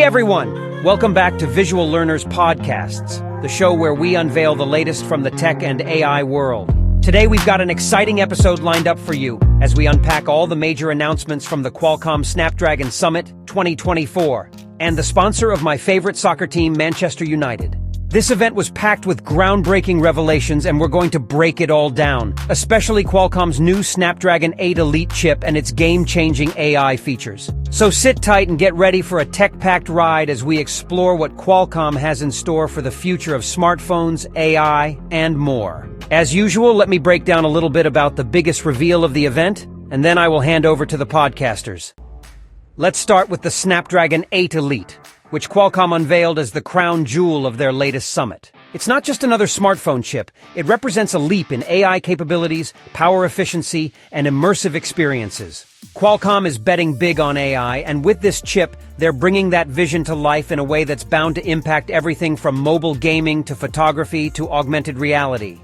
everyone! Welcome back to Visual Learners Podcasts, the show where we unveil the latest from the tech and AI world. Today we've got an exciting episode lined up for you as we unpack all the major announcements from the Qualcomm Snapdragon Summit 2024 and the sponsor of my favorite soccer team, Manchester United. This event was packed with groundbreaking revelations, and we're going to break it all down, especially Qualcomm's new Snapdragon 8 Elite chip and its game-changing AI features. So sit tight and get ready for a tech-packed ride as we explore what Qualcomm has in store for the future of smartphones, AI, and more. As usual, let me break down a little bit about the biggest reveal of the event, and then I will hand over to the podcasters. Let's start with the Snapdragon 8 Elite, which Qualcomm unveiled as the crown jewel of their latest summit. It's not just another smartphone chip, it represents a leap in AI capabilities, power efficiency, and immersive experiences. Qualcomm is betting big on AI, and with this chip, they're bringing that vision to life in a way that's bound to impact everything from mobile gaming to photography to augmented reality.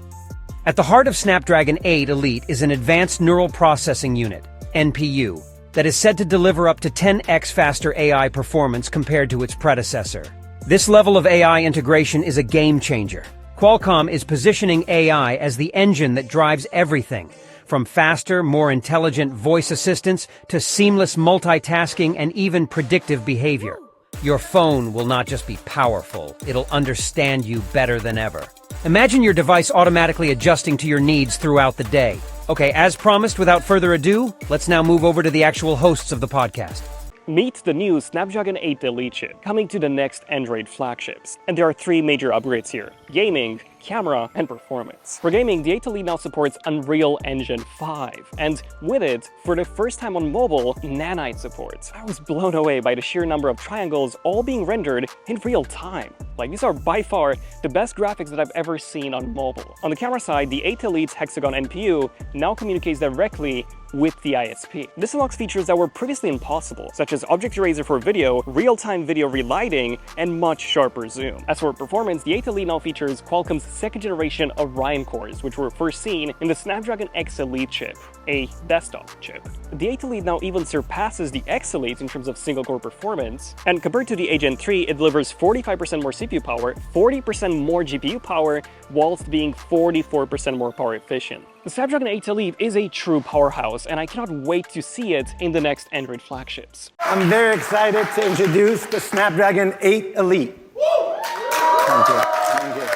At the heart of Snapdragon 8 Elite is an advanced neural processing unit, NPU, that is said to deliver up to 10x faster AI performance compared to its predecessor. This level of AI integration is a game changer. Qualcomm is positioning AI as the engine that drives everything, from faster, more intelligent voice assistants to seamless multitasking and even predictive behavior. Your phone will not just be powerful, it'll understand you better than ever. Imagine your device automatically adjusting to your needs throughout the day. Okay, as promised, without further ado, let's now move over to the actual hosts of the podcast. Meet the new Snapdragon 8 Elite chip, coming to the next Android flagships. And there are three major upgrades here: gaming, camera, and performance. For gaming, the 8 Elite now supports Unreal Engine 5. And with it, for the first time on mobile, nanite support. I was blown away by the sheer number of triangles all being rendered in real time. These are by far the best graphics that I've ever seen on mobile. On the camera side, the 8 Elite's Hexagon NPU now communicates directly with the ISP. This unlocks features that were previously impossible, such as object eraser for video, real-time video relighting, and much sharper zoom. As for performance, the 8 Elite now features Qualcomm's second-generation Orion cores, which were first seen in the Snapdragon X Elite chip, a desktop chip. The 8 Elite now even surpasses the X Elite in terms of single-core performance, and compared to the A Gen 3, it delivers 45% more CPU power, 40% more GPU power, whilst being 44% more power efficient. The Snapdragon 8 Elite is a true powerhouse, and I cannot wait to see it in the next Android flagships. I'm very excited to introduce the Snapdragon 8 Elite. Thank you. Thank you.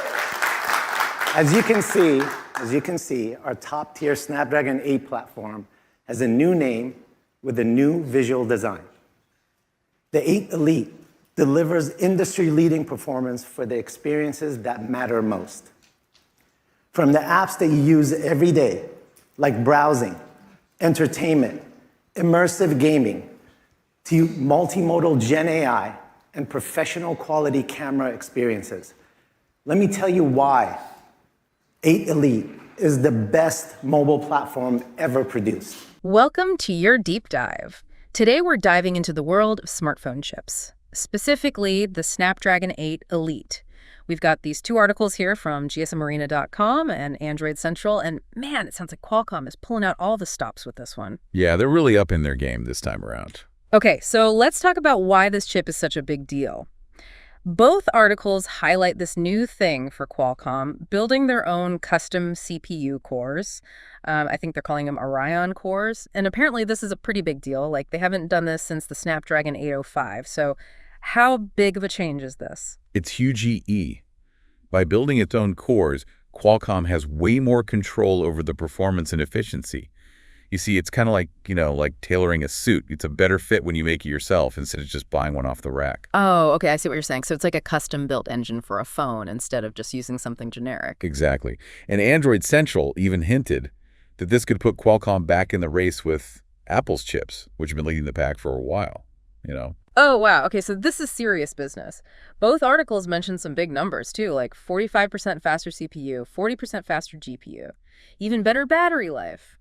As you can see, our top-tier Snapdragon 8 platform has a new name with a new visual design. The 8 Elite delivers industry-leading performance for the experiences that matter most. From the apps that you use every day, like browsing, entertainment, immersive gaming, to multimodal Gen AI and professional quality camera experiences. Let me tell you why 8 Elite is the best mobile platform ever produced. Welcome to your deep dive. Today we're diving into the world of smartphone chips, specifically the Snapdragon 8 Elite. We've got these two articles here from gsmarina.com and Android Central, and man, it sounds like Qualcomm is pulling out all the stops with this one. Yeah, they're really up in their game this time around. Okay, so let's talk about why this chip is such a big deal. Both articles highlight this new thing for Qualcomm, building their own custom CPU cores. I think they're calling them Orion cores, and apparently this is a pretty big deal. They haven't done this since the Snapdragon 805, so how big of a change is this? It's huge EE. By building its own cores, Qualcomm has way more control over the performance and efficiency. You see, it's kind of like tailoring a suit. It's a better fit when you make it yourself instead of just buying one off the rack. Oh, okay, I see what you're saying. So it's like a custom-built engine for a phone instead of just using something generic. Exactly. And Android Central even hinted that this could put Qualcomm back in the race with Apple's chips, which have been leading the pack for a while, Oh, wow. Okay, so this is serious business. Both articles mention some big numbers, too, like 45% faster CPU, 40% faster GPU, even better battery life.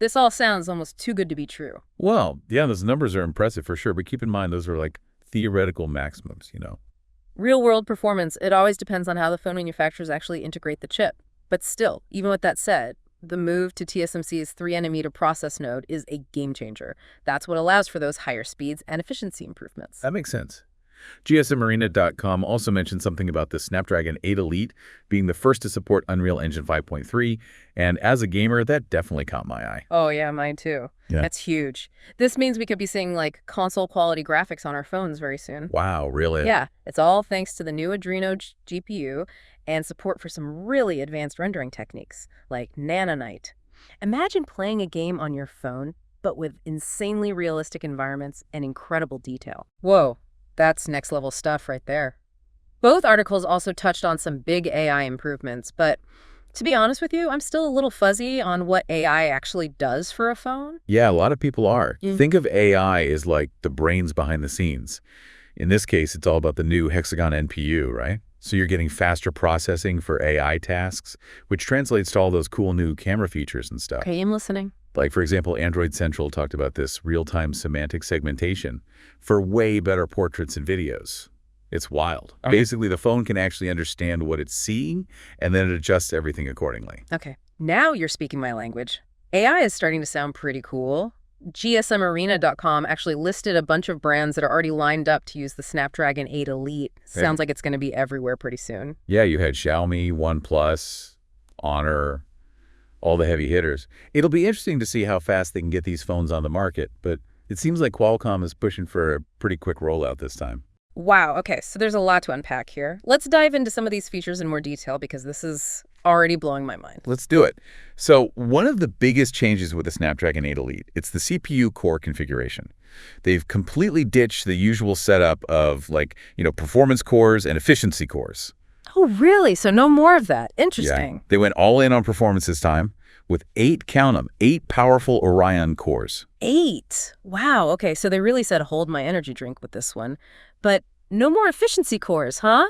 This all sounds almost too good to be true. Well, yeah, those numbers are impressive for sure, but keep in mind those are theoretical maximums, Real-world performance, it always depends on how the phone manufacturers actually integrate the chip. But still, even with that said, the move to TSMC's 3nm process node is a game changer. That's what allows for those higher speeds and efficiency improvements. That makes sense. GSMarina.com also mentioned something about the Snapdragon 8 Elite being the first to support Unreal Engine 5.3, and as a gamer, that definitely caught my eye. Oh, yeah, mine too. Yeah. That's huge. This means we could be seeing, like, console-quality graphics on our phones very soon. Wow, really? Yeah, it's all thanks to the new Adreno GPU and support for some really advanced rendering techniques, like Nanonite. Imagine playing a game on your phone, but with insanely realistic environments and incredible detail. Whoa, that's next-level stuff right there. Both articles also touched on some big AI improvements, but to be honest with you, I'm still a little fuzzy on what AI actually does for a phone. Yeah, a lot of people are. Think of AI as like the brains behind the scenes. In this case, it's all about the new Hexagon NPU, right? So you're getting faster processing for AI tasks, which translates to all those cool new camera features and stuff. Okay, I'm listening. Like, for example, Android Central talked about this real-time semantic segmentation for way better portraits and videos. It's wild. Basically, the phone can actually understand what it's seeing, and then it adjusts everything accordingly. Okay, now you're speaking my language. AI is starting to sound pretty cool. GSMarina.com actually listed a bunch of brands that are already lined up to use the Snapdragon 8 Elite. Sounds like it's going to be everywhere pretty soon. Yeah, you had Xiaomi, OnePlus, Honor, all the heavy hitters. It'll be interesting to see how fast they can get these phones on the market, but it seems like Qualcomm is pushing for a pretty quick rollout this time. Wow, okay, so there's a lot to unpack here. Let's dive into some of these features in more detail because this is already blowing my mind. Let's do it. So one of the biggest changes with the Snapdragon 8 Elite, it's the CPU core configuration. They've completely ditched the usual setup of performance cores and efficiency cores. Oh, really? So no more of that. Interesting. Yeah. They went all in on performance this time with 8 powerful Orion cores. 8? Wow, okay, so they really said hold my energy drink with this one. But no more efficiency cores, huh?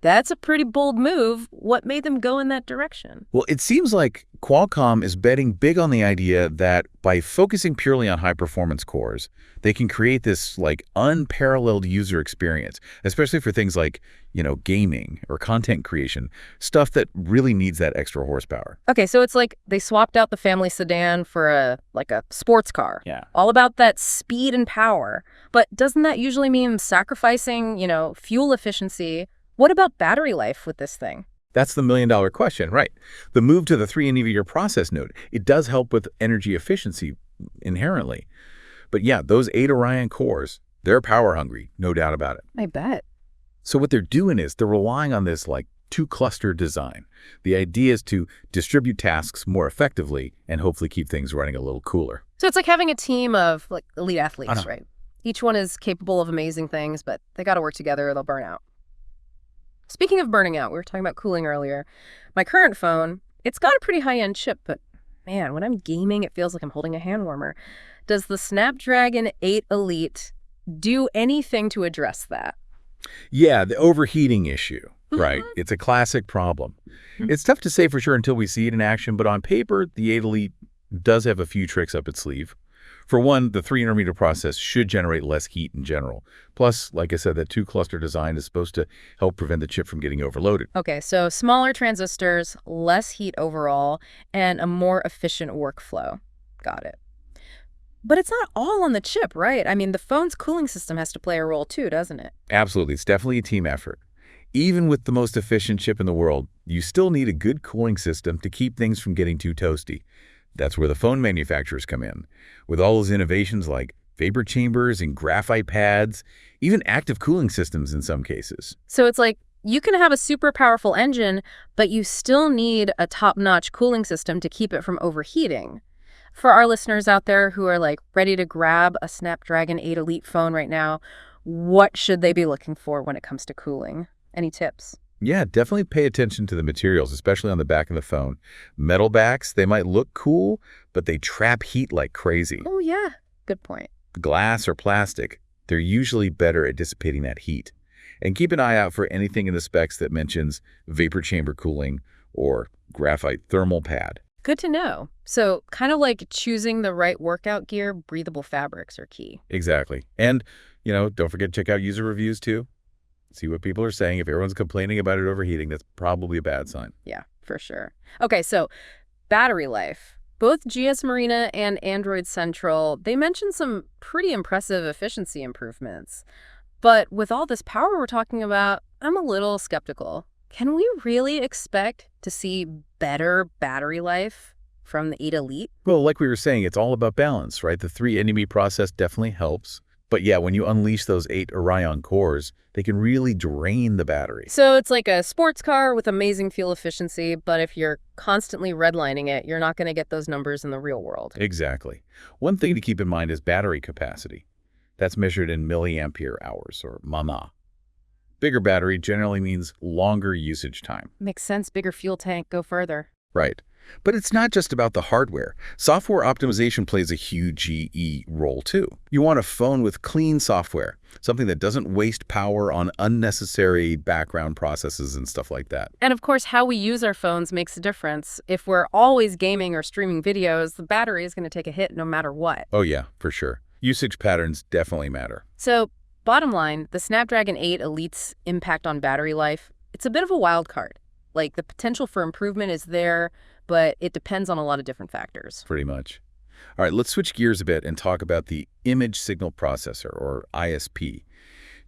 That's a pretty bold move. What made them go in that direction? Well, it seems like Qualcomm is betting big on the idea that by focusing purely on high-performance cores, they can create this, unparalleled user experience, especially for things like, gaming or content creation, stuff that really needs that extra horsepower. Okay, so it's like they swapped out the family sedan for a sports car. Yeah. All about that speed and power. But doesn't that usually mean sacrificing, fuel efficiency? What about battery life with this thing? That's the million-dollar question, right? The move to the 3-nanometer process node, it does help with energy efficiency inherently. But yeah, those 8 Orion cores, they're power hungry, no doubt about it. I bet. So what they're doing is they're relying on this 2-cluster design. The idea is to distribute tasks more effectively and hopefully keep things running a little cooler. So it's like having a team of elite athletes, right? Each one is capable of amazing things, but they got to work together or they'll burn out. Speaking of burning out, we were talking about cooling earlier. My current phone, it's got a pretty high-end chip, but man, when I'm gaming, it feels like I'm holding a hand warmer. Does the Snapdragon 8 Elite do anything to address that? Yeah, the overheating issue, right? It's a classic problem. It's tough to say for sure until we see it in action, but on paper, the 8 Elite does have a few tricks up its sleeve. For one, the 3-nanometer process should generate less heat in general. Plus, like I said, that 2-cluster design is supposed to help prevent the chip from getting overloaded. Okay, so smaller transistors, less heat overall, and a more efficient workflow. Got it. But it's not all on the chip, right? I mean, the phone's cooling system has to play a role too, doesn't it? Absolutely. It's definitely a team effort. Even with the most efficient chip in the world, you still need a good cooling system to keep things from getting too toasty. That's where the phone manufacturers come in, with all those innovations like vapor chambers and graphite pads, even active cooling systems in some cases. So it's like you can have a super powerful engine, but you still need a top-notch cooling system to keep it from overheating. For our listeners out there who are ready to grab a Snapdragon 8 Elite phone right now, what should they be looking for when it comes to cooling? Any tips? Yeah, definitely pay attention to the materials, especially on the back of the phone. Metal backs, they might look cool, but they trap heat like crazy. Oh, yeah. Good point. Glass or plastic, they're usually better at dissipating that heat. And keep an eye out for anything in the specs that mentions vapor chamber cooling or graphite thermal pad. Good to know. So kind of like choosing the right workout gear, breathable fabrics are key. Exactly. And, don't forget to check out user reviews too. See what people are saying. If everyone's complaining about it overheating, that's probably a bad sign. Yeah, for sure. Okay, so battery life. Both GS Marina and Android Central, they mentioned some pretty impressive efficiency improvements. But with all this power we're talking about, I'm a little skeptical. Can we really expect to see better battery life from the 8 Elite? Well, like we were saying, it's all about balance, right? The 3 NME process definitely helps. But yeah, when you unleash those 8 Orion cores, they can really drain the battery. So it's like a sports car with amazing fuel efficiency, but if you're constantly redlining it, you're not going to get those numbers in the real world. Exactly. One thing to keep in mind is battery capacity. That's measured in milliampere hours, or mAh. Bigger battery generally means longer usage time. Makes sense. Bigger fuel tank, go further. Right. But it's not just about the hardware. Software optimization plays a huge role too. You want a phone with clean software, something that doesn't waste power on unnecessary background processes and stuff like that. And of course, how we use our phones makes a difference. If we're always gaming or streaming videos, the battery is going to take a hit no matter what. Oh yeah, for sure. Usage patterns definitely matter. So, bottom line, the Snapdragon 8 Elite's impact on battery life, it's a bit of a wild card. Like, the potential for improvement is there, but it depends on a lot of different factors. Pretty much. All right, let's switch gears a bit and talk about the image signal processor, or ISP.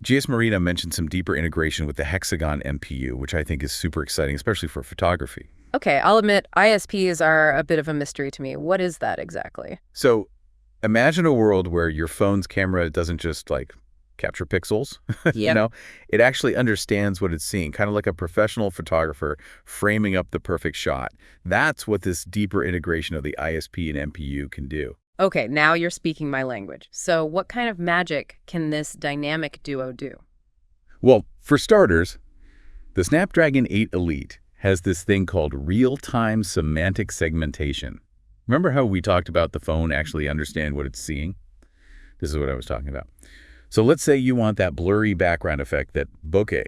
GS Marina mentioned some deeper integration with the Hexagon MPU, which I think is super exciting, especially for photography. Okay, I'll admit ISPs are a bit of a mystery to me. What is that exactly? So imagine a world where your phone's camera doesn't just capture pixels. Yep. It actually understands what it's seeing, kind of like a professional photographer framing up the perfect shot. That's what this deeper integration of the ISP and MPU can do. Okay, now you're speaking my language. So what kind of magic can this dynamic duo do? Well, for starters, the Snapdragon 8 Elite has this thing called real-time semantic segmentation. Remember how we talked about the phone actually understand what it's seeing? This is what I was talking about. So let's say you want that blurry background effect, that bokeh.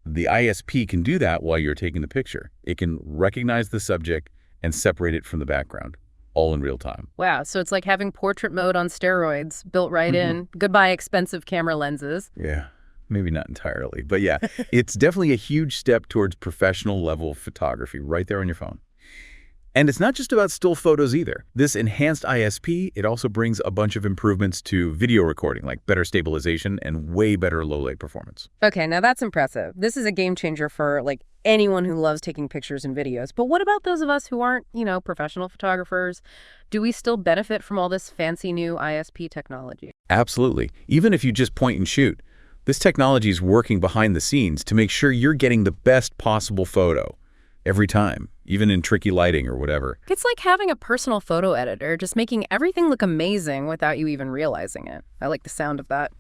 The ISP can do that while you're taking the picture. It can recognize the subject and separate it from the background, all in real time. Wow, so it's like having portrait mode on steroids, built right in. Goodbye expensive camera lenses. Yeah, maybe not entirely, but yeah, it's definitely a huge step towards professional level photography right there on your phone. And it's not just about still photos either. This enhanced ISP, it also brings a bunch of improvements to video recording, like better stabilization and way better low light performance. Okay, now that's impressive. This is a game changer for anyone who loves taking pictures and videos. But what about those of us who aren't, professional photographers? Do we still benefit from all this fancy new ISP technology? Absolutely. Even if you just point and shoot, this technology is working behind the scenes to make sure you're getting the best possible photo every time, even in tricky lighting or whatever. It's like having a personal photo editor, just making everything look amazing without you even realizing it. I like the sound of that.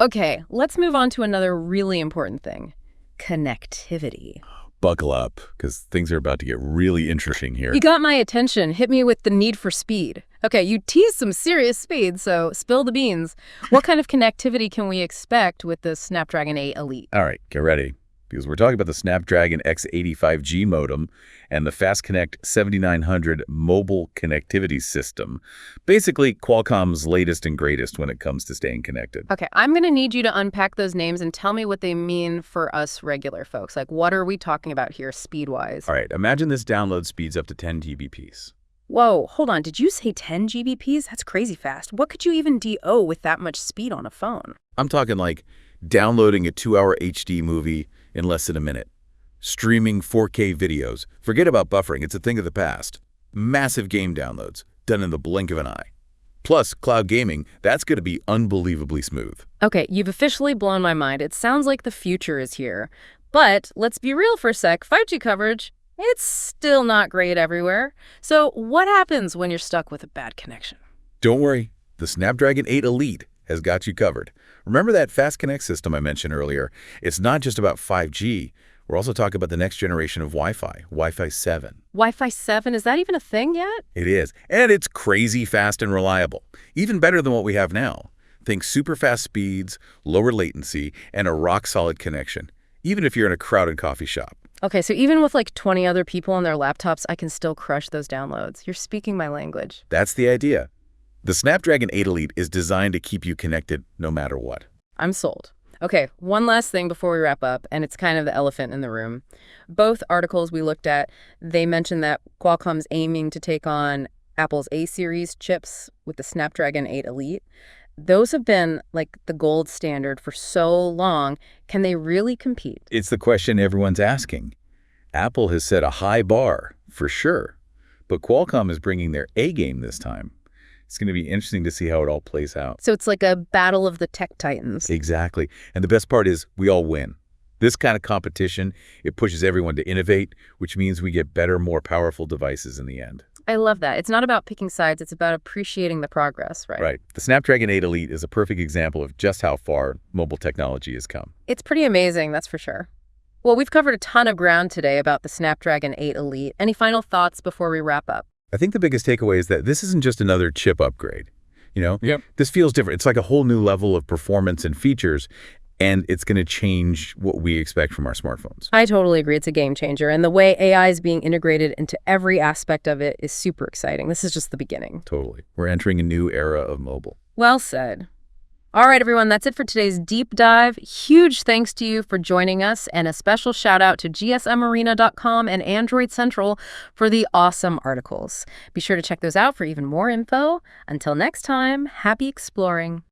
Okay, let's move on to another really important thing. Connectivity. Buckle up, because things are about to get really interesting here. You got my attention. Hit me with the need for speed. Okay, you teased some serious speed, so spill the beans. What kind of connectivity can we expect with the Snapdragon 8 Elite? All right, get ready, because we're talking about the Snapdragon X85G modem and the Fast Connect 7900 mobile connectivity system. Basically, Qualcomm's latest and greatest when it comes to staying connected. Okay, I'm going to need you to unpack those names and tell me what they mean for us regular folks. What are we talking about here speed-wise? All right, imagine this download speeds up to 10 Gbps. Whoa, hold on. Did you say 10 Gbps? That's crazy fast. What could you even DO with that much speed on a phone? I'm talking like downloading a 2-hour HD movie in less than a minute. Streaming 4K videos. Forget about buffering, it's a thing of the past. Massive game downloads, done in the blink of an eye. Plus, cloud gaming, that's going to be unbelievably smooth. Okay, you've officially blown my mind. It sounds like the future is here. But let's be real for a sec. 5G coverage, it's still not great everywhere. So what happens when you're stuck with a bad connection? Don't worry, the Snapdragon 8 Elite has got you covered. Remember that Fast Connect system I mentioned earlier? It's not just about 5G. We're also talking about the next generation of Wi-Fi, Wi-Fi 7. Wi-Fi 7? Is that even a thing yet? It is, and it's crazy fast and reliable. Even better than what we have now. Think super fast speeds, lower latency, and a rock-solid connection, even if you're in a crowded coffee shop. Okay, so even with 20 other people on their laptops, I can still crush those downloads. You're speaking my language. That's the idea. The Snapdragon 8 Elite is designed to keep you connected no matter what. I'm sold. Okay, one last thing before we wrap up, and it's kind of the elephant in the room. Both articles we looked at, they mentioned that Qualcomm's aiming to take on Apple's A-series chips with the Snapdragon 8 Elite. Those have been like the gold standard for so long. Can they really compete? It's the question everyone's asking. Apple has set a high bar, for sure. But Qualcomm is bringing their A game this time. It's going to be interesting to see how it all plays out. So it's like a battle of the tech titans. Exactly. And the best part is we all win. This kind of competition, it pushes everyone to innovate, which means we get better, more powerful devices in the end. I love that. It's not about picking sides. It's about appreciating the progress, right? Right. The Snapdragon 8 Elite is a perfect example of just how far mobile technology has come. It's pretty amazing, that's for sure. Well, we've covered a ton of ground today about the Snapdragon 8 Elite. Any final thoughts before we wrap up? I think the biggest takeaway is that this isn't just another chip upgrade. This feels different. It's like a whole new level of performance and features, and it's going to change what we expect from our smartphones. I totally agree. It's a game changer. And the way AI is being integrated into every aspect of it is super exciting. This is just the beginning. Totally. We're entering a new era of mobile. Well said. All right, everyone, that's it for today's deep dive. Huge thanks to you for joining us, and a special shout out to gsmarena.com and Android Central for the awesome articles. Be sure to check those out for even more info. Until next time, happy exploring.